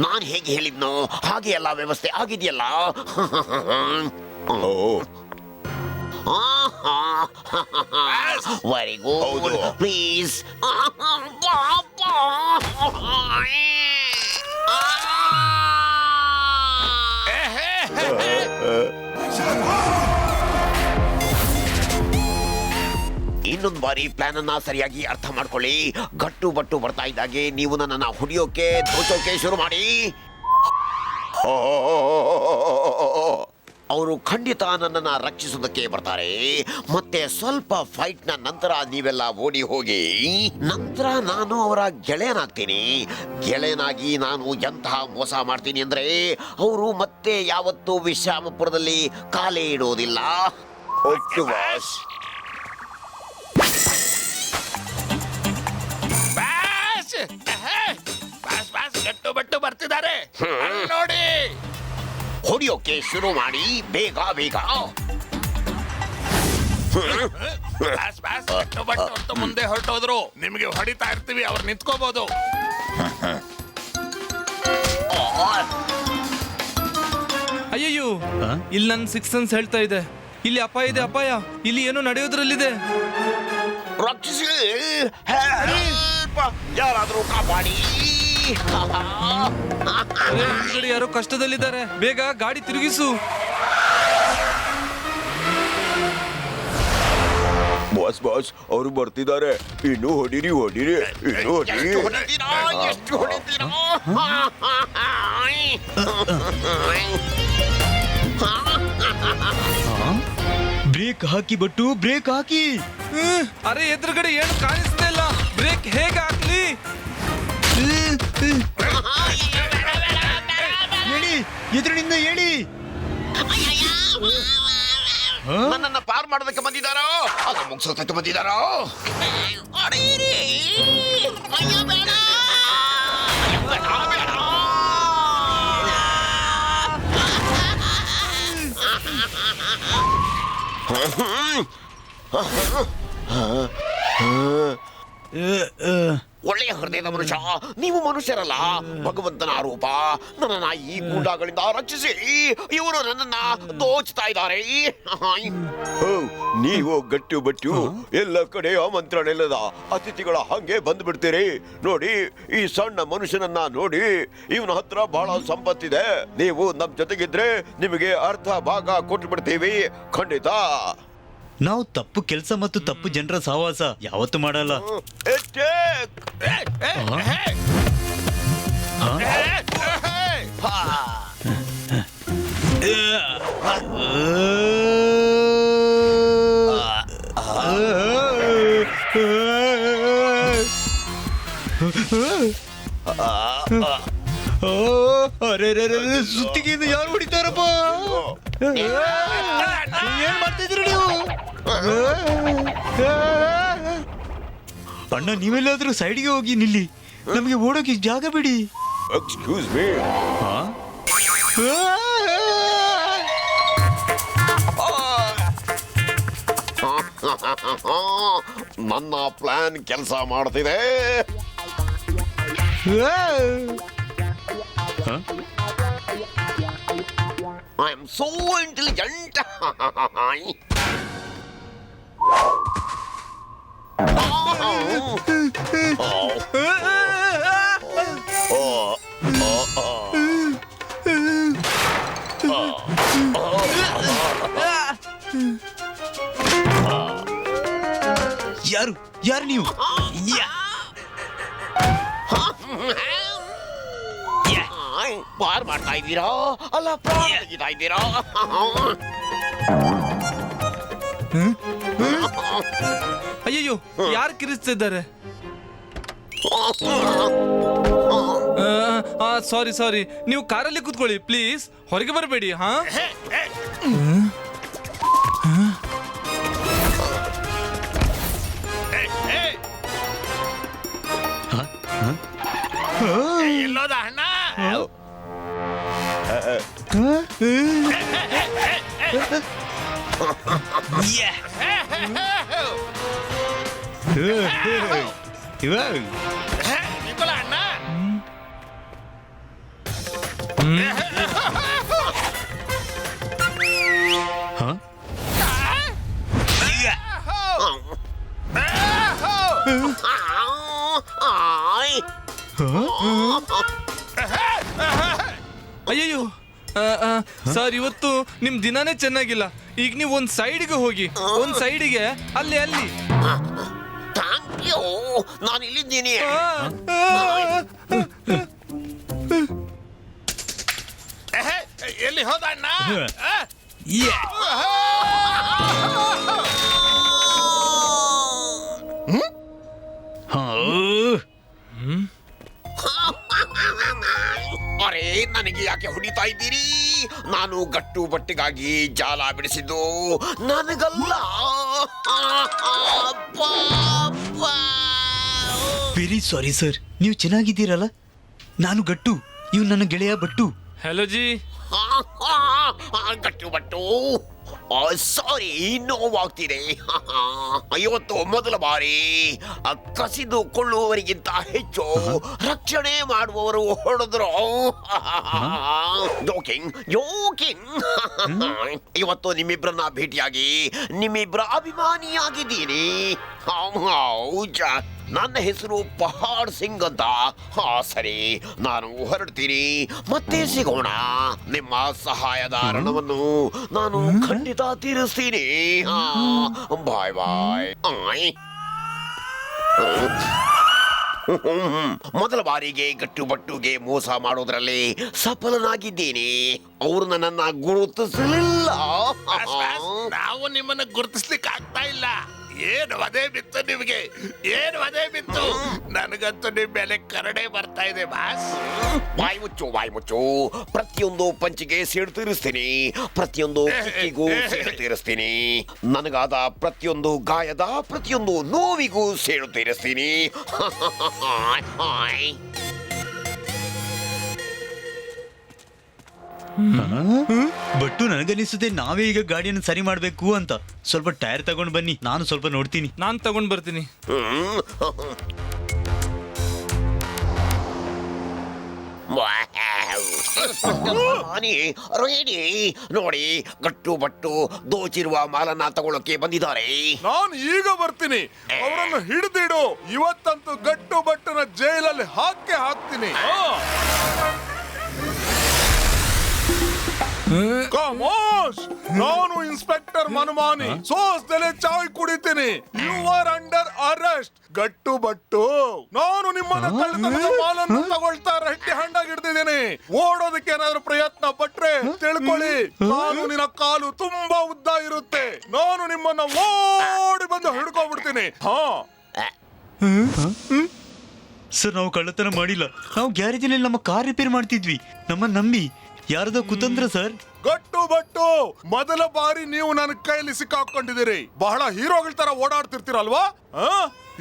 ನಾನು ಹೇಗೆ ಹೇಳಿದ್ನೋ ಹಾಗೆ ಎಲ್ಲ ವ್ಯವಸ್ಥೆ ಆಗಿದೆಯಲ್ಲ. Very good, please. ಇನ್ನೊಂದು ಬಾರಿ ಪ್ಲಾನ್ ಅನ್ನ ಸರಿಯಾಗಿ ಅರ್ಥ ಮಾಡ್ಕೊಳ್ಳಿ. ಗಟ್ಟು ಬಟ್ಟು ಬರ್ತಾ ಇದ್ದಾಗೆ ನೀವು ನನ್ನನ್ನು ಹೊಡಿಯೋಕೆ ದೋಚೋಕೆ ಶುರು ಮಾಡಿ. ಅವರು ಖಂಡಿತ ನನ್ನನ್ನು ರಕ್ಷಿಸೋದಕ್ಕೆ ಬರ್ತಾರೆ. ಮತ್ತೆ ಸ್ವಲ್ಪ ಫೈಟ್ನ ನಂತರ ನೀವೆಲ್ಲ ಓಡಿ ಹೋಗಿ. ನಂತರ ನಾನು ಅವರ ಗೆಳೆಯನಾಗ್ತೀನಿ. ಗೆಳೆಯನಾಗಿ ನಾನು ಎಂತಹ ಮೋಸ ಮಾಡ್ತೀನಿ ಅಂದ್ರೆ ಅವರು ಮತ್ತೆ ಯಾವತ್ತೂ ವಿಶ್ರಾಮಪುರದಲ್ಲಿ ಕಾಲೇ ಇಡೋದಿಲ್ಲ. ಒಟ್ಟು ಬಾಸ್. ಗಟ್ಟು ಬಟ್ಟು ಬರ್ತಿದ್ದಾರೆ ನೋಡಿ. ಹೊಡಿಯೋಕೆ ಶುರು ಮಾಡಿ ಬೇಗ ಬೇಗ. ಗಟ್ಟು ಬಟ್ಟು ಅಂತ ಮುಂದೆ ಹೊರಟೋದ್ರು. ನಿಮಗೆ ಹೊಡಿತಾ ಇರ್ತೀವಿ, ಅವ್ರು ನಿಂತ್ಕೋಬಹುದು. ಅಯ್ಯಯ್ಯೋ, ಇಲ್ಲಿ ನನ್ ಸಿಕ್ಸ್ ಸೆನ್ಸ್ ಹೇಳ್ತಾ ಇದೆ, ಇಲ್ಲಿ ಅಪಾಯ ಇದೆ, ಅಪಾಯ. ಇಲ್ಲಿ ಏನೋ ನಡೆಯೋದ್ರಲ್ಲಿದೆ. ರಕ್ಷಿಸಿ, ಯಾರಾದ್ರೂ ಕಾಪಾಡಿ. ಹಿಂದ್ಗಡೆ ಯಾರೋ ಕಷ್ಟದಲ್ಲಿದ್ದಾರೆ. ಬೇಗ ಗಾಡಿ ತಿರುಗಿಸು. ಬಾಸ್ ಬಾಸ್, ಅವರು ಬರ್ತಿದ್ದಾರೆ. ಇನ್ನು ಹೊಡಿರಿ ಹೊಡಿರಿ, ಇನ್ನು ಹೊಡಿರಿ. ಎಷ್ಟು ಹೊಡಿತೀರಾ? ಬ್ರೇಕ್ ಹಾಕಿ ಬಟ್ಟು, ಬ್ರೇಕ್ ಹಾಕಿ. ಅರೆ ಎದುರುಗಡೆ ಏನು ಕಾಣಿಸ್ತಾ ಇಲ್ಲ. ಬ್ರೇಕ್ ಹೇಗೆ ಹಾಕ್ಲಿ? ಹೇಳಿ, ಎದುರಿನಿಂದ ಹೇಳಿ. ನನ್ನನ್ನ ಪಾರ್ ಮಾಡೋದಕ್ಕೆ ಬಂದಿದ್ದಾರೋ ಅದು ಮುಗಿಸೋದಕ್ಕೆ ಬಂದಿದ್ದಾರೋ? ಒಳ್ಳೆಯ ಹೃದಯದ ಮನುಷ್ಯ. ನೀವು ಮನುಷ್ಯರಲ್ಲ, ಭಗವಂತನ ರೂಪ. ನನ್ನನ್ನ ಈ ಗೂಂಡಾಗಳಿಂದ ರಕ್ಷಿಸಿ. ಇವರು ನನ್ನನ್ನ ದೋಚ್ತಾ ಇದ್ದಾರೆ. ನೀವು ಗಟ್ಟು ಬಟ್ಟು ಎಲ್ಲ ಕಡೆ ಆಮಂತ್ರಣ ಇಲ್ಲದ ಅತಿಥಿಗಳ ಹಂಗೆ ಬಂದ್ಬಿಡ್ತೀರಿ. ನೋಡಿ, ಈ ಸಣ್ಣ ಮನುಷ್ಯನನ್ನ ನೋಡಿ. ಇವನ ಹತ್ರ ಬಹಳ ಸಂಪತ್ತಿದೆ. ನೀವು ನಮ್ ಜೊತೆಗಿದ್ರೆ ನಿಮಗೆ ಅರ್ಧ ಭಾಗ ಕೊಟ್ಟು ಬಿಡ್ತೀವಿ. ಖಂಡಿತ. ನಾವು ತಪ್ಪು ಕೆಲಸ ಮತ್ತು ತಪ್ಪು ಜನರ ಸಹವಾಸ ಯಾವತ್ತೂ ಮಾಡಲ್ಲ. ಅರೆ ಸುತ್ತಿಗೆಯಿಂದ ಯಾರು ಹೊಡಿತಾರಪ್ಪ? ಏನ್ ಮಾಡ್ತಿದ್ರಿ ನೀವು? ಅಣ್ಣ, ನೀವೆಲ್ಲಾದ್ರೂ ಸೈಡ್ಗೆ ಹೋಗಿ ನಿಲ್ಲಿ. ನಮಗೆ ಓಡೋಕೆ ಜಾಗ ಬಿಡಿ. Excuse me. ನನ್ನ ಪ್ಲಾನ್ ಕೆಲಸ ಮಾಡ್ತಿದೆ. I am so intelligent. ಯಾರು ಯಾರು ನೀವು? ಪಾರ್ ಮಾಡ್ತಾ ಇದ್ದೀರಾ ಅಲ್ಲ ಪ್ರಾಣ ತೆಗಿತಾ ಇದ್ದೀರಾ? ಅಯ್ಯಯ್ಯೋ, ಯಾರು ಕಿರಿಸ್ತಿದ್ದಾರೆ? ಸಾರಿ ಸಾರಿ, ನೀವು ಕಾರಲ್ಲಿ ಕೂತ್ಕೊಳ್ಳಿ ಪ್ಲೀಸ್, ಹೊರಗೆ ಬರಬೇಡಿ. ಹಾ, ಎಲ್ಲೋದ ಅಣ್ಣ? ಇವಾಗ ನಿಕೋಲ ಅಣ್ಣ, ಹಾ ಆಯ್. ಅಯ್ಯಯ್ಯೋ ಸರ್, ಇವತ್ತು ನಿಮ್ ದಿನಾನೇ ಚೆನ್ನಾಗಿಲ್ಲ. ಈಗ ನೀವು ಒಂದ್ ಸೈಡ್ಗೆ ಹೋಗಿ, ಒಂದ್ ಸೈಡಿಗೆ ಅಲ್ಲಿ ಅಲ್ಲಿ. ಥ್ಯಾಂಕ್ ಯು, ನಾನು ಇಲ್ಲಿದ್ದೀನಿ. ಎಲ್ಲಿ ಹೋದ ಅಣ್ಣ? ಅರೆ, ನನಗೆ ಯಾಕೆ ಹೊಡಿತಾ ಇದ್ದೀರಿ? ನಾನು ಗಟ್ಟು ಬಟ್ಟೆಗಾಗಿ ಜಾಲ ಬಿಡಿಸಿದ್ದು ನನಗಲ್ಲ. Very sorry sir. ನೀವು ಚೆನ್ನಾಗಿದ್ದೀರಲ್ಲ? ನಾನು ಗಟ್ಟು, ಇವ್ ನನ್ನ ಗೆಳೆಯ ಬಟ್ಟು. ಹಲೋ ಜಿ. ಗಟ್ಟು ಬಟ್ಟು, ಸಾರಿ, ನೋವಾಗ್ತಿದೆ. ಇವತ್ತು ಮೊದಲ ಬಾರಿ ಕಸಿದುಕೊಳ್ಳುವವರಿಗಿಂತ ಹೆಚ್ಚು ರಕ್ಷಣೆ ಮಾಡುವವರು ಹೊಡೆದ್ರು. Joking joking. ಇವತ್ತು ನಿಮ್ಮಿಬ್ಬರನ್ನ ಭೇಟಿಯಾಗಿ ನಿಮ್ಮಿಬ್ಬರ ಅಭಿಮಾನಿಯಾಗಿದ್ದೀನಿ. ಹೌದಾ? ನನ್ನ ಹೆಸರು ಪಹಾಡ್ ಸಿಂಗ್ ಅಂತ. ಸರಿ, ನಾನು ಹೊರಡ್ತೀನಿ. ಮತ್ತೆ ಸಿಗೋಣ. ನಿಮ್ಮ ಸಹಾಯದ ಋಣವನ್ನು ನಾನು ಖಂಡಿತ ತೀರಿಸ್ತೀನಿ. ಬಾಯ್ ಬಾಯ್. ಮೊದಲ ಬಾರಿಗೆ ಗಟ್ಟುಬಟ್ಟುಗೆ ಮೋಸ ಮಾಡೋದ್ರಲ್ಲಿ ಸಫಲನಾಗಿದ್ದೀನಿ. ಅವರು ನನ್ನನ್ನ ಗುರುತಿಸಲಿಲ್ಲ. ನಾವು ನಿಮ್ಮನ್ನ ಗುರುತಿಸ್ಲಿಕ್ಕೆ ಆಗ್ತಾ ಇಲ್ಲ. ಏನು ಅದೇ ಬಿತ್ತು ನಿಮಗೆ? ಏನು ಅದೇ ಬಿತ್ತು? ನನಗಂತೂ ನಿಮ್ ಮೇಲೆ ಕರಡೆ ಬರ್ತಾ ಇದೆ ಬಾಸ್. ಬಾಯಿ ಮುಚ್ಚು, ಬಾಯಿ ಮುಚ್ಚು. ಪ್ರತಿಯೊಂದು ಪಂಚಿಗೆ ಸೇಡು ತೀರಿಸ್ತೀನಿ, ಪ್ರತಿಯೊಂದು ಕಿಕ್ಕಿಗೂ ಸೇಡು ತೀರಿಸ್ತೀನಿ. ನನಗಾದ ಪ್ರತಿಯೊಂದು ಗಾಯದ ಪ್ರತಿಯೊಂದು ನೋವಿಗೂ ಸೇಡು ತೀರಿಸ್ತೀನಿ. ಬಟ್ಟು ನನಗನ್ನಿಸುತ್ತೆ ನಾವೇ ಈಗ ಗಾಡಿಯನ್ನು ಸರಿ ಮಾಡ್ಬೇಕು ಅಂತ. ಸ್ವಲ್ಪ ಟೈರ್ ತಗೊಂಡ್ ಬನ್ನಿ, ನಾನು ಸ್ವಲ್ಪ ನೋಡ್ತೀನಿ. ನಾನ್ ತಗೊಂಡ್ ಬರ್ತೀನಿ. ರೆಡಿ ನೋಡಿ, ಗಟ್ಟು ಬಟ್ಟು ದೋಚಿರುವ ಮಾಲನ್ನ ತಗೊಳ್ಳೋಕೆ ಬಂದಿದ್ದಾರೆ. ನಾನು ಈಗ ಬರ್ತೀನಿ. ಅವರನ್ನು ಹಿಡಿದಿಡು. ಇವತ್ತಂತೂ ಗಟ್ಟು ಬಟ್ಟನ ಜೈಲಲ್ಲಿ ಹಾಕ್ತೀನಿ. ಕಮೋಶ್, ನಾನು ಇನ್ಸ್ಪೆಕ್ಟರ್ ಮನಮಾನಿ. ಸೋಸ್ದಲೆ ಚಾಯ್ ಕುಡಿತೀನಿ. You are under arrest. Gattu Battu, ನಾನು ನಿಮ್ಮನ್ನ ಕಳ್ಳತನದ ಮಾಲನ್ನು ತಗೊಳ್ತಾ ರೆಡ್ಡಿ ಹಂಡಾಗಿ ಹಿಡ್ದಿದ್ದೀನಿ. ಓಡೋದಕ್ಕೆ ಏನಾದ್ರೂ ಪ್ರಯತ್ನ ಪಟ್ರೆ ತಿಳ್ಕೊಳ್ಳಿ, ನಾನು ನಿನ್ನ ಕಾಲು ತುಂಬಾ ಉದ್ದ ಇರುತ್ತೆ. ನಾನು ನಿಮ್ಮನ್ನ ಓಡಿ ಬಂದು ಹಿಡ್ಕೊಂಡ್ಬಿಡ್ತೀನಿ. ಸರ್, ನಾವು ಕಳ್ಳತನ ಮಾಡಿಲ್ಲ. ನಾವು ಗ್ಯಾರೇಜಿನಲ್ಲಿ ನಮ್ಮ ಕಾರ್ ರಿಪೇರ್ ಮಾಡ್ತಿದ್ವಿ. ನಮ್ಮನ್ನ ನಂಬಿ ಯಾರದೋ ಕುತಂತ್ರ ಸರ್. ಗಟ್ಟು ಬಟ್ಟು, ಮೊದಲ ಬಾರಿ ನೀವು ನನ್ನ ಕೈಯಲ್ಲಿ ಸಿಕ್ಕಾಕೊಂಡಿದ್ದೀರಿ. ಬಹಳ ಹೀರೋಗಳ ತರ ಓಡಾಡ್ತಿರ್ತೀರಲ್ವಾ?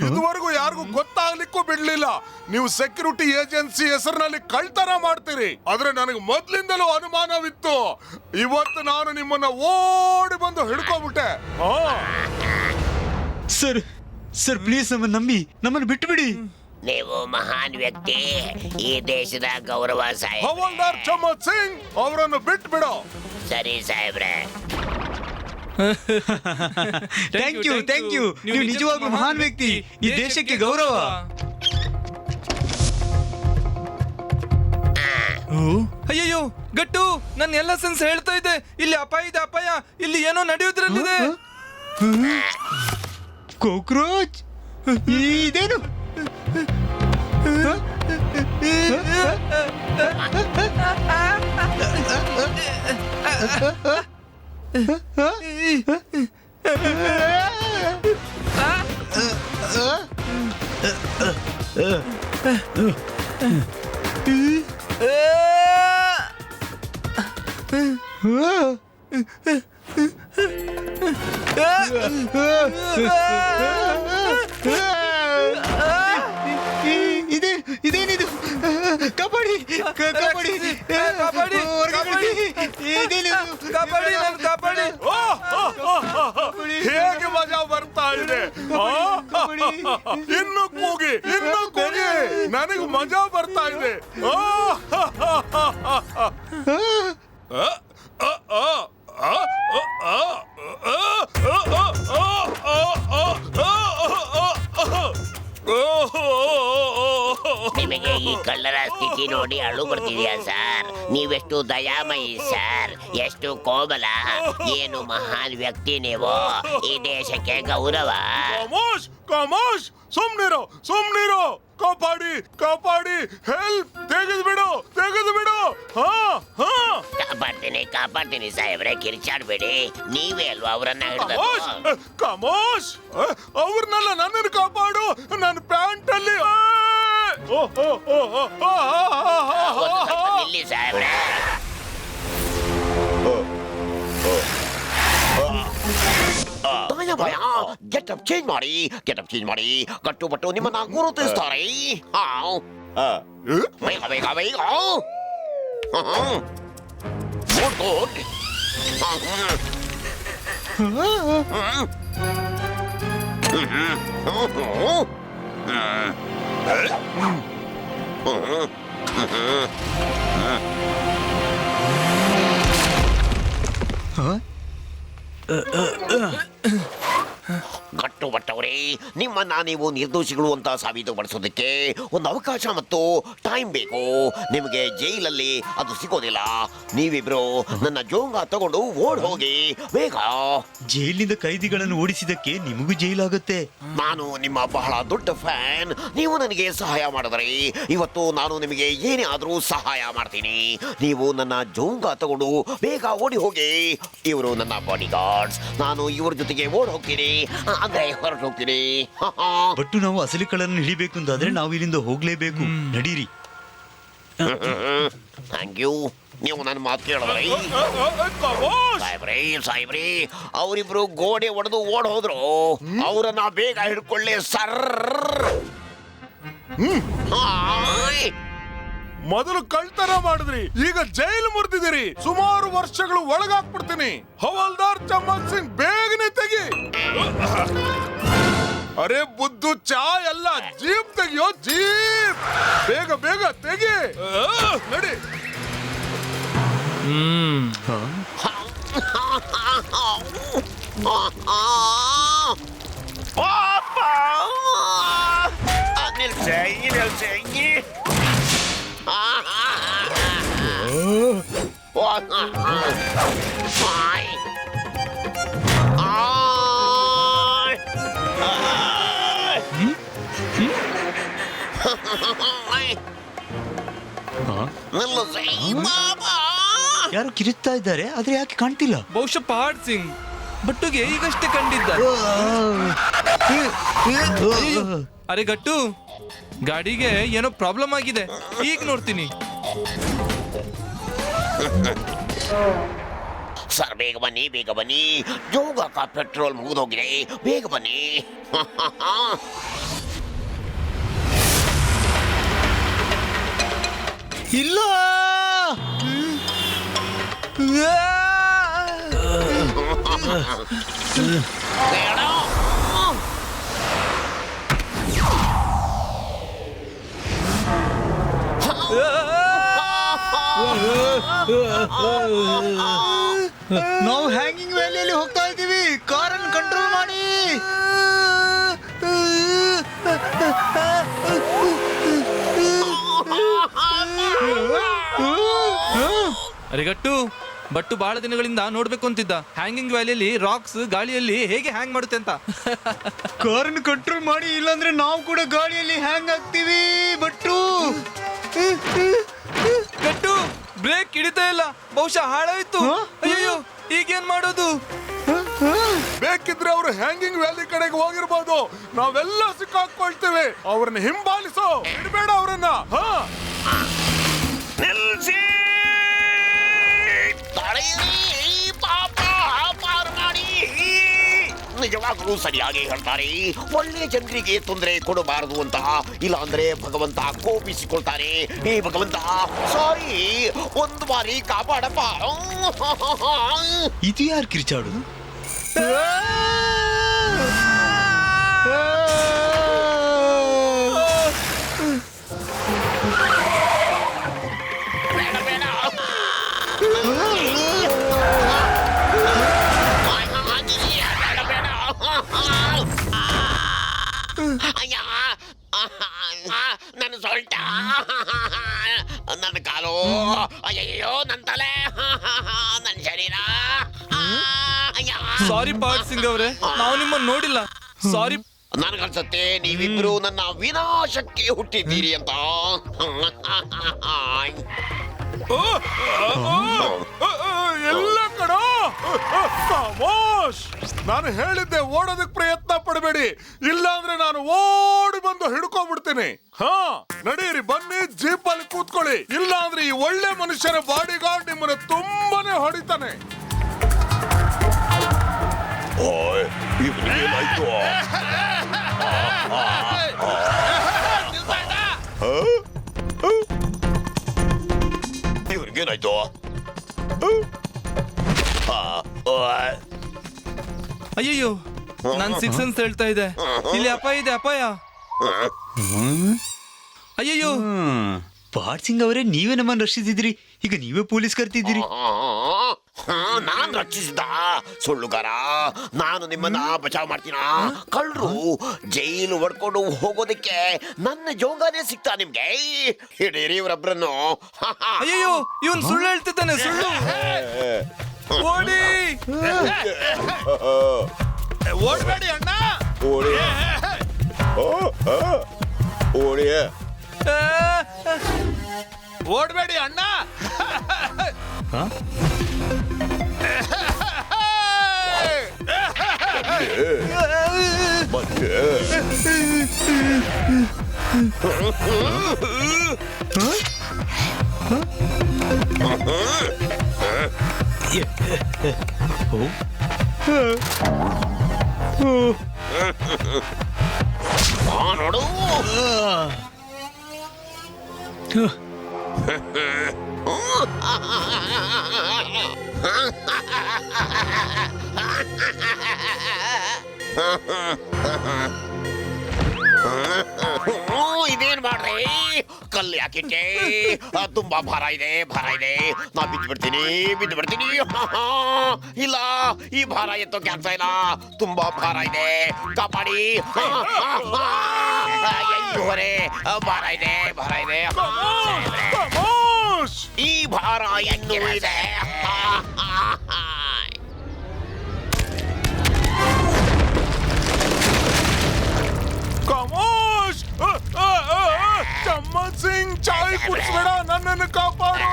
ಇದುವರೆಗೂ ಯಾರಿಗೂ ಗೊತ್ತಾಗ್ಲಿಕ್ಕೂ ಬಿಡ್ಲಿಲ್ಲ. ನೀವು ಸೆಕ್ಯೂರಿಟಿ ಏಜೆನ್ಸಿ ಹೆಸರಿನಲ್ಲಿ ಕಳ್ತನ ಮಾಡ್ತೀರಿ. ಆದ್ರೆ ನನಗೆ ಮೊದ್ಲಿಂದಲೂ ಅನುಮಾನವಿತ್ತು. ಇವತ್ತು ನಾನು ನಿಮ್ಮನ್ನ ಓಡಿ ಬಂದು ಹಿಡ್ಕೊಂಡ್ಬಿಟ್ಟೆ. ಸರ್ ಸರ್, ಪ್ಲೀಸ್ ನಮ್ಮನ್ನ ನಂಬಿ, ನಮ್ಮನ್ನು ಬಿಟ್ಟು ಬಿಡಿ. ನೀವು ಮಹಾನ್ ವ್ಯಕ್ತಿ, ಈ ದೇಶದ ಗೌರವ ಸಾಹೇಬ್. ಹವಾಲ್ದಾರ್ ಚಮತ್ ಸಿಂಗ್ ಅವರನ್ನು ಬಿಟ್ಟು ಬಿಡೋ. ಸರಿ ಸಾಹೇಬ್ರೆ. Thank you, thank you. ನೀವು ನಿಜವಾಗ್ಲೂ ಮಹಾನ್ ವ್ಯಕ್ತಿ, ಈ ದೇಶಕ್ಕೆ ಗೌರವ. ಅಯ್ಯಯ್ಯೋ ಗಟ್ಟು, ನನ್ನ ಎಲ್ಲ ಸೆನ್ಸ್ ಹೇಳ್ತಾ ಇದೆ. ಇಲ್ಲಿ ಅಪಾಯ ಇದೆ, ಅಪಾಯ. ಇಲ್ಲಿ ಏನೋ ನಡೆಯೋದ್ರಲ್ಲಿದೆ. ಕಾಕ್ರೋಚ್, ಇದೇನು? ಇದೇನಿದು? ಕಬಡ್ಡಿ ಕಬಡ್ಡಿ ಕಬಡ್ಡಿ ಕಬಡ್ಡಿ. ಹೇಗೆ ಮಜಾ ಬರ್ತಾ ಇದೆ. ಇನ್ನು ಕೂಗಿ, ಇನ್ನು ಕೂಗಿ. ನನಗೆ ಮಜಾ ಬರ್ತಾ ಇದೆ. ನಿಮಗೆ ಈ ಕಳ್ಳರ ಸ್ಥಿತಿ ನೋಡಿ ಅಳು ಬರ್ತಿದ್ಯಾ ಸರ್? ನೀವೆಷ್ಟು ದಯಾಮಯಿ ಸರ್, ಎಷ್ಟು ಕೋಮಲ, ಏನು ಮಹಾನ್ ವ್ಯಕ್ತಿ ನೀವು. ಈ ದೇಶಕ್ಕೆ ಗೌರವ. ಕಾಮೋಶ್ ಕಾಮೋಶ್, ಸುಮ್ನಿರೋ ಸುಮ್ನಿರೋ. ಕಾಪಾಡಿ ಕಾಪಾಡಿ, ಹೆಲ್ಪ್, ತೆಗೆದು ಬಿಡು ತೆಗೆದು ಬಿಡು. ಕಾಪಾಡ್ತೀನಿ ಸಾಹೇಬ್ರೆ, ಕಿರ್ಚಾಡ್ಬೇಡಿ. ನೀವೇ ಅಲ್ವಾ ಅವರನ್ನ ಹಿಡಿದ? ಕಾಮೋಶ್, ಅವ್ರನ್ನೆಲ್ಲ ನನ್ನನ್ನು ಕಾಪಾಡು. ನನ್ನ ಪ್ಯಾಂಟ್ ಅಲ್ಲಿ ನಿಲ್ಲಿ ಸಾಹೇಬ್ರೆ. ಗೆಟಪ್ ಚೇಂಜ್ ಮಾಡಿ, ಗೆಟಪ್ ಚೇಂಜ್ ಮಾಡಿ. ಕಟ್ಟುಬಟ್ಟು ನಿಮ್ಮನ್ನ ಗುರುತಿಸ್ತಾರೆ. ಬೇಗ ಬೇಗ ಬೇಗ. Good good. ಕಟ್ಟುಬಟ್ಟವರೇ, ನಿಮ್ಮನ್ನ ನೀವು ನಿರ್ದೋಷಿಗಳು ಅಂತ ಸಾಬೀತುಪಡಿಸೋದಕ್ಕೆ ಒಂದು ಅವಕಾಶ ಮತ್ತು ಟೈಮ್ ಬೇಕು. ನಿಮಗೆ ಜೈಲಲ್ಲಿ ಅದು ಸಿಗೋದಿಲ್ಲ. ನೀವಿಬ್ರು ನನ್ನ ಜೋಂಗ ತಗೊಂಡು ಓಡ್ ಹೋಗಿ ಬೇಗ. ಜೈಲಿನಿಂದ ಕೈದಿಗಳನ್ನು ಓಡಿಸಿದಕ್ಕೆ ನಿಮಗೂ ಜೈಲಾಗುತ್ತೆ. ನಾನು ನಿಮ್ಮ ಬಹಳ ದೊಡ್ಡ ಫ್ಯಾನ್. ನೀವು ನನಗೆ ಸಹಾಯ ಮಾಡಿದ್ರೆ ಇವತ್ತು ನಾನು ನಿಮಗೆ ಏನೇ ಆದ್ರೂ ಸಹಾಯ ಮಾಡ್ತೀನಿ. ನೀವು ನನ್ನ ಜೋಂಗ ತಗೊಂಡು ಬೇಗ ಓಡಿ ಹೋಗಿ. ಇವರು ನನ್ನ ಬಾಡಿ ಗಾರ್ಡ್ಸ್. ನಾನು ಇವ್ರ ಜೊತೆಗೆ ಓಡ್ ಹೋಗ್ತೀನಿ, ಅಂದ್ರೆ ಹೊರಟು ಹೋಗ್ತೀನಿ. ಬಟ್ಟು ನಾವು ಅಸಲಿ ಕಳ್ಳರನ್ನು ಹಿಡಿಬೇಕು ಅಂತಾದ್ರೆ ನಾವು ಇಲ್ಲಿಂದ ಹೋಗ್ಲೇಬೇಕು. ನಡೀರಿ. Thank you. ನೀವು ನನ್ನ ಮಾತು ಕೇಳಿದ್ರಿ ಸಾಹೇಬ್ರಿ. ಸಾಹೇಬ್ರಿ, ಅವರಿಬ್ರು ಗೋಡೆ ಒಡೆದು ಓಡ್ ಹೋದ್ರು. ಅವರನ್ನ ಬೇಗ ಹಿಡ್ಕೊಳ್ಳಿ ಸರ್. ಮೊದಲು ಕಳ್ತನ ಮಾಡಿದ್ರಿ, ಈಗ ಜೈಲು ಮುರಿದಿದ್ದೀರಿ. ಸುಮಾರು ವರ್ಷಗಳು ಒಳಗಾಕ್ಬಿಡ್ತೀನಿ. ಹವಾಲ್ದಾರ್ ಚಮನ್ ಸಿಂಗ್, ಬೇಗನೆ ತೆಗಿ. ಅರೆ ಬುದ್ದು, ಚಾ ಎಲ್ಲ ಜೀಪ್ ತೆಗಿಯೋ, ಜೀಪ್. ಬೇಗ ಬೇಗ ತೆಗಿ. ನಡಿ. ಯಾರು ಕಿರುತ್ತಾ ಇದ್ದಾರೆ, ಆದ್ರೆ ಯಾಕೆ ಕಾಣ್ತಿಲ್ಲ? ಬಹುಶಃ ಪಹಾಡ್ ಸಿಂಗ್ ಬಟ್ಟುಗೆ ಈಗಷ್ಟೇ ಕಂಡಿದ್ದ. ಅರೆ ಗಟ್ಟು, ಗಾಡಿಗೆ ಏನೋ ಪ್ರಾಬ್ಲಮ್ ಆಗಿದೆ. ಈಗ ನೋಡ್ತೀನಿ. ಸರ್ ಬೇಗ ಬನ್ನಿ, ಬೇಗ ಬನ್ನಿ. ಜೋಗಕ್ಕ ಪೆಟ್ರೋಲ್ ಮುಗಿದೋಗಿದೆ. ಬೇಗ ಬನ್ನಿ. ಇಲ್ಲ. ನಾವು ಹ್ಯಾಂಗಿಂಗ್ ವ್ಯಾಲಿಯಲ್ಲಿ ಹೋಗ್ತಾ ಇದ್ದೀವಿ. ಕಾರನ್ನು ಕಂಟ್ರೋಲ್ ಮಾಡಿ. ಅರೆಗಟ್ಟು, ಬಟ್ಟು ಬಹಳ ದಿನಗಳಿಂದ ನೋಡ್ಬೇಕು ಅಂತಿದ್ದ ಹ್ಯಾಂಗಿಂಗ್ ವ್ಯಾಲಿಯಲ್ಲಿ ರಾಕ್ಸ್ ಗಾಳಿಯಲ್ಲಿ ಹೇಗೆ ಹ್ಯಾಂಗ್ ಮಾಡುತ್ತೆ ಅಂತ. ಕಾರನ್ನು ಕಂಟ್ರೋಲ್ ಮಾಡಿ, ಇಲ್ಲಾಂದ್ರೆ ನಾವು ಕೂಡ ಗಾಳಿಯಲ್ಲಿ ಹ್ಯಾಂಗ್ ಆಗ್ತೀವಿ. ಬಟ್ಟು ಗಟ್ಟು, ಬ್ರೇಕ್ ಹಿಡಿತಾ ಇಲ್ಲ. ಬಹುಶಃ ಹಾಳಾಯ್ತು. ಅಯ್ಯೋ, ಈಗೇನ್ ಮಾಡೋದು? ಬೇಕಿದ್ರೆ ಅವರು ಹ್ಯಾಂಗಿಂಗ್ ವ್ಯಾಲಿ ಕಡೆಗೆ ಹೋಗಿರ್ಬೋದು. ನಾವೆಲ್ಲ ಸಿಕ್ಕಾಕೊಳ್ತೇವೆ. ಅವ್ರನ್ನ ಹಿಂಬಾಲಿಸೋ, ಬಿಡಬೇಡ ಅವರನ್ನ. ನಿಲ್ಸಿ, ತಡೆಯಿರಿ, ಪಾಪ ಪಾರು ಮಾಡಿ. ನಿಜವಾಗ್ಲೂ ಸರಿಯಾಗಿ ಹೇಳ್ತಾರೆ. ಒಳ್ಳೆ ಜನರಿಗೆ ತೊಂದರೆ ಕೊಡಬಾರದು ಅಂತ. ಇಲ್ಲ ಅಂದ್ರೆ ಭಗವಂತ ಕೋಪಿಸಿಕೊಳ್ತಾನೆ. ಹೇ ಭಗವಂತ, ಸಾರಿ, ಒಂದು ಬಾರಿ ಕಾಪಾಡಪ್ಪ. ಇದು ಯಾರು ಕಿರ್ಚಾಡುದು? ನನ್ನ ಕಾಲು, ಅಯ್ಯಯ್ಯೋ ನನ್ನ ತಲೆ, ನನ್ನ ಶರೀರ. ಸಾರಿ ಪಾರ್ಟ್ ಸಿಂಗ್ ಅವರೇ, ನಾವು ನಿಮ್ಮನ್ನ ನೋಡಿಲ್ಲ. ಸಾರಿ. ನನಗನ್ಸತ್ತೆ ನೀವಿಬ್ರು ನನ್ನ ವಿನಾಶಕ್ಕೆ ಹುಟ್ಟಿದ್ದೀರಿ ಅಂತ. ಎಲ್ಲ ಕಡ ಖಮೋಶ್. ನಾನು ಹೇಳಿದ್ದೆ ಓಡೋದಕ್ ಪ್ರಯತ್ನ ಪಡಬೇಡಿ, ಇಲ್ಲಾಂದ್ರೆ ನಾನು ಓಡಿ ಬಂದು ಹಿಡ್ಕೊಂಡ್ಬಿಡ್ತೀನಿ. ಹಾ ನಡೀರಿ, ಬನ್ನಿ ಜೀಪಲ್ಲಿ ಕೂತ್ಕೊಳ್ಳಿ, ಇಲ್ಲಾಂದ್ರೆ ಈ ಒಳ್ಳೆ ಮನುಷ್ಯರ ಬಾಡಿ ಗಾರ್ಡ್ ನಿಮ್ಮನ್ನ ತುಂಬಾನೇ ಹೊಡಿತಾನೆ. ಇವ್ರಿಗೇನಾಯ್ತು? ಇವ್ರಿಗೇನಾಯ್ತು? ಅಯ್ಯಯ್ಯೋ, ನಾನ್ 6 ಅಂತ ಹೇಳ್ತಾ ಇದೆ. ಇಲ್ಲಿ ಅಪಾಯ ಇದೆ, ಅಪಾಯ. ಅಯ್ಯಯ್ಯೋ, ಪಾರ್ಟ್ ಸಿಂಗ್ ಅವರೇ, ನೀವೇ ನಮ್ಮನ್ನು ರಕ್ಷಿಸಿದ್ರಿ, ಈಗ ನೀವೇ ಪೊಲೀಸ್ ಕರ್ತಿದ್ದೀರಿ. ನಾನ್ ರಕ್ಷಿಸಿದ ಸುಳ್ಳುಗಾರ, ನಾನು ನಿಮ್ಮನ್ನ ಬಚಾವ್ ಮಾಡ್ತೀನ. ಕಳ್ರು ಜೈಲು ಹೊಡ್ಕೊಂಡು ಹೋಗೋದಕ್ಕೆ ನನ್ನ ಜೋಗಾನೇ ಸಿಗ್ತಾ ನಿಮ್ಗೆ. ಹಿಡೀರಿ ಇವರೊಬ್ರನ್ನು. ಅಯ್ಯಯ್ಯೋ, ಇವನ್ ಸುಳ್ಳು ಹೇಳ್ತಿದ್ದಾನೆ, ಸುಳ್ಳು. ಓಡಿ. ಓಡ್ಬೇಡಿ ಅಣ್ಣ, ಓಡಿ ಓಡಿ. ಓಡ್ಬೇಡಿ ಅಣ್ಣ. ಮತ್ತೆ ನೋಡು, ಇದೇನ್ ಮಾಡ್ರಿ? ಕಲ್ಲು ಯಾಕಿಟ್ಟೆ? ತುಂಬಾ ಭಾರ ಇದೆ, ಭಾರ ಇದೆ. ನಾ ಬಿದ್ದು ಬಿಡ್ತೀನಿ. ಇಲ್ಲ, ಈ ಭಾರ ಎತ್ತೋಕೆ ಆಗ್ತಾ ಇಲ್ಲ, ತುಂಬಾ ಭಾರ ಇದೆ, ಕಾಪಾಡಿ. ಹೊರೆ ಭಾರ ಇದೆ. ಖಮೋಶ್. ಈ ಭಾರ ಇನ್ನೂ ಇದೆ. ಖಮೋಶ್. ಚಮ್ಮನ್ ಸಿಂಗ್, ಚಾಯ್ ಕುಡಿಸ್ಬೇಡ, ನನ್ನನ್ನು ಕಾಪಾಡು.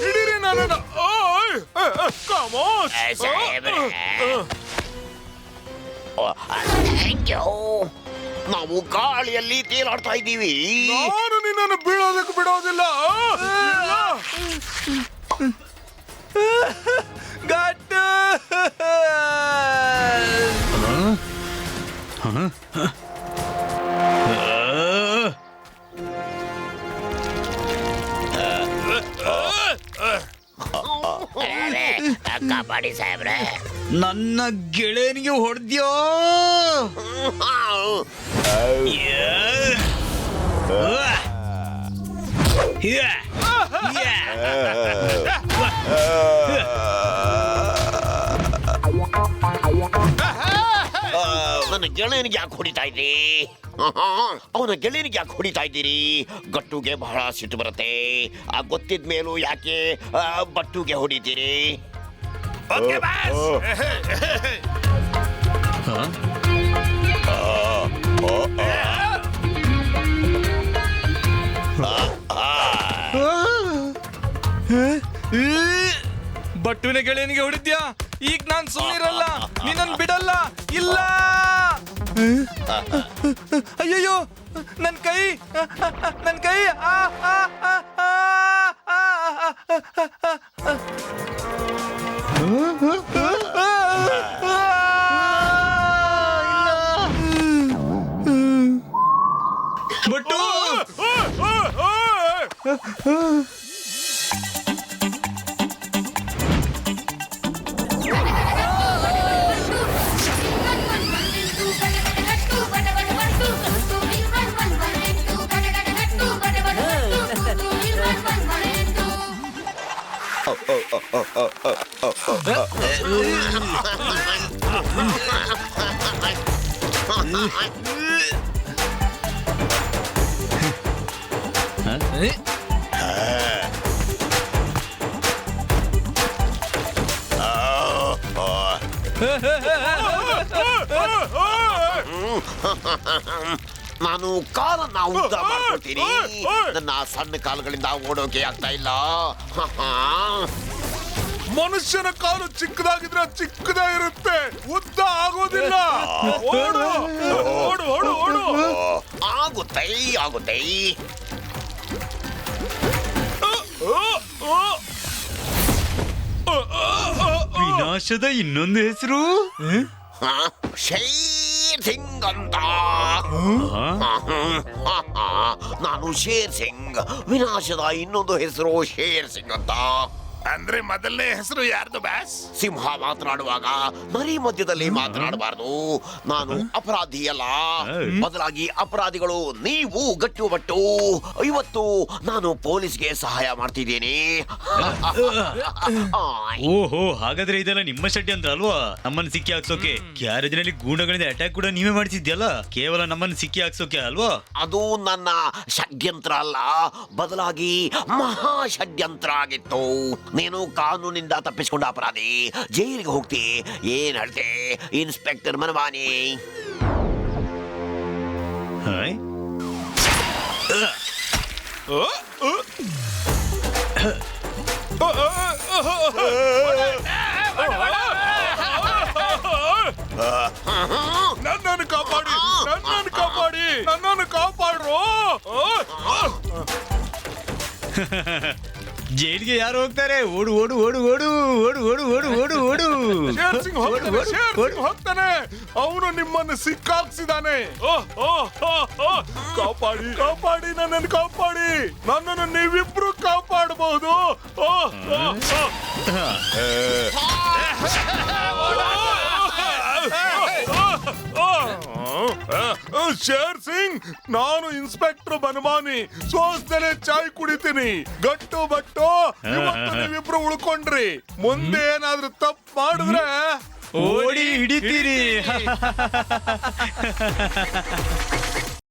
ಹಿಡೀರಿ ನನ್ನನ್ನು. ಖಮೋಶ್. Thank you. ನಾವು ಗಾಳಿಯಲ್ಲಿ ತೇಲಾಡ್ತಾ ಇದ್ದೀವಿ. ನಾನು ನಿನ್ನನ್ನು ಬೀಳೋದಕ್ಕೆ ಬಿಡೋದಿಲ್ಲ. ಗಟ್ಟು. ಕಾಪಾಡಿ ಸಾಹೇಬ್ರೆ. ನನ್ನ ಗೆಳೆಯನಿಗೆ ಹೊಡೆದ್ಯೋ? ನನ್ನ ಗೆಳೆಯನಿಗೆ ಯಾಕೆ ಹೊಡಿತಾ ಇದ್ದೀರಿ? ಅವನ ಗೆಳೆಯನಿಗೆ ಯಾಕೆ ಹೊಡಿತಾ ಇದ್ದೀರಿ? ಗಟ್ಟುಗೆ ಬಹಳ ಸಿಟ್ಟು ಬರುತ್ತೆ. ಗೊತ್ತಿದ ಮೇಲೂ ಯಾಕೆ ಬಟ್ಟುಗೆ ಹೊಡಿತೀರಿ? ಬಟ್ಟುವಿನ ಗೆಳೆಯನಿಗೆ ಹೊಡಿದ್ಯಾ? ಈಗ ನಾನ್ ಸುಮ್ಮನಿರಲ್ಲ, ನಿನ್ನನ್ ಬಿಡಲ್ಲ. ಇಲ್ಲ. ಅಯ್ಯಯ್ಯೋ, ನನ್ ಕೈ. ಬಟ್ಟು. ನಾನು ಕಾಲನ್ನ ಉದ್ದ ಮಾಡ್ಕೊಳ್ತೀನಿ. ನನ್ನ ಸಣ್ಣ ಕಾಲುಗಳಿಂದ ಓಡೋಕೆ ಆಗ್ತಾ ಇಲ್ಲ. ಮನುಷ್ಯನ ಕಾಲು ಚಿಕ್ಕದಾಗಿದ್ರೆ ಚಿಕ್ಕದೇ ಇರುತ್ತೆ, ಉದ್ದ ಆಗೋದಿಲ್ಲ. ಓಡು ಓಡು ಓಡು ಓಡು. ಆಗುತ್ತೆ ಆಗುತ್ತೆ. ವಿನಾಶದ ಇನ್ನೊಂದು ಹೆಸರು ಶೇರ್ ಸಿಂಗ್ ಅಂತ. ನಾನು ಶೇರ್ ಸಿಂಗ್. ವಿನಾಶದ ಇನ್ನೊಂದು ಹೆಸರು ಶೇರ್ ಸಿಂಗ್ ಅಂತ. ಅಂದ್ರೆ ಮೊದಲನೇ ಹೆಸರು ಯಾರ್ದು ಬ್ಯಾಸ್? ಸಿಂಹ ಮಾತನಾಡುವಾಗ ನರಿ ಮಧ್ಯದಲ್ಲಿ ಮಾತನಾಡಬಾರದು. ನಾನು ಅಪರಾಧಿ ಅಲ್ಲ, ಬದಲಾಗಿ ಅಪರಾಧಿಗಳು ನೀವು ಗಟ್ಟುಬಟ್ಟು. ಇವತ್ತು ನಾನು ಪೊಲೀಸ್ಗೆ ಸಹಾಯ ಮಾಡ್ತಿದ್ದೀನಿ. ಓಹೋ, ಹಾಗಾದ್ರೆ ಇದೆಲ್ಲ ನಿಮ್ಮ ಷಡ್ಯಂತ್ರ ಅಲ್ವಾ? ನಮ್ಮನ್ನು ಸಿಕ್ಕಿ ಹಾಕ್ಸೋಕೆ ಗ್ಯಾರೇಜಿನಲ್ಲಿ ಗೂಂಡಗಳಿಂದ ಅಟ್ಯಾಕ್ ಕೂಡ ನೀವೇ ಮಾಡಿಸಿದ್ಯಲ್ಲ, ಕೇವಲ ನಮ್ಮನ್ನು ಸಿಕ್ಕಿ ಹಾಕ್ಸೋಕೆ ಅಲ್ವಾ? ಅದು ನನ್ನ ಷಡ್ಯಂತ್ರ ಅಲ್ಲ, ಬದಲಾಗಿ ಮಹಾ ಷಡ್ಯಂತ್ರ ಆಗಿತ್ತು. ನೀನು ಕಾನೂನಿಂದ ತಪ್ಪಿಸಿಕೊಂಡ ಅಪರಾಧಿ, ಜೈಲಿಗೆ ಹೋಗ್ತಿ. ಏನ್ ಹೇಳ್ತೆ ಇನ್ಸ್ಪೆಕ್ಟರ್ ಮನವಾನಿ? ಹಾಯ್ ನನ್ನನ್ನು ಕಾಪಾಡಿ, ನನ್ನನ್ನು ಕಾಪಾಡಿ, ನನ್ನನ್ನು ಕಾಪಾಡ್ರು. ಜೈಲಿಗೆ ಯಾರು ಹೋಗ್ತಾರೆ? ಓಡು ಓಡು ಓಡು ಓಡು ಓಡು ಓಡು ಓಡು ಓಡು ಓಡು. ಶೇರ್ ಸಿಂಗ್ ಹೋಗ್ತಾನೆ, ಶೇರ್ ಸಿಂಗ್ ಹೋಗ್ತಾನೆ. ಅವನು ನಿಮ್ಮನ್ನು ಸಿಕ್ಕಾಕ್ಸಿದಾನೆ. ಕಾಪಾಡಿ ಕಾಪಾಡಿ, ನನ್ನನ್ನು ಕಾಪಾಡಿ. ನನ್ನನ್ನು ನೀವಿಬ್ರು ಕಾಪಾಡಬಹುದು. ಶೇರ್ ಸಿಂಗ್, ನಾನು ಇನ್ಸ್ಪೆಕ್ಟರ್ ಬನಮಾನಿ. ಸೋಸ್ದಲೆ ಚಾಯ್ ಕುಡಿತೀನಿ. ಗಟ್ಟು ಬಟ್ಟು, ಇವತ್ತು ನೀವಿಬ್ರು ಉಳ್ಕೊಂಡ್ರಿ. ಮುಂದೆ ಏನಾದ್ರೂ ತಪ್ಪು ಮಾಡಿದ್ರೆ ಓಡಿ ಹಿಡಿತೀರಿ.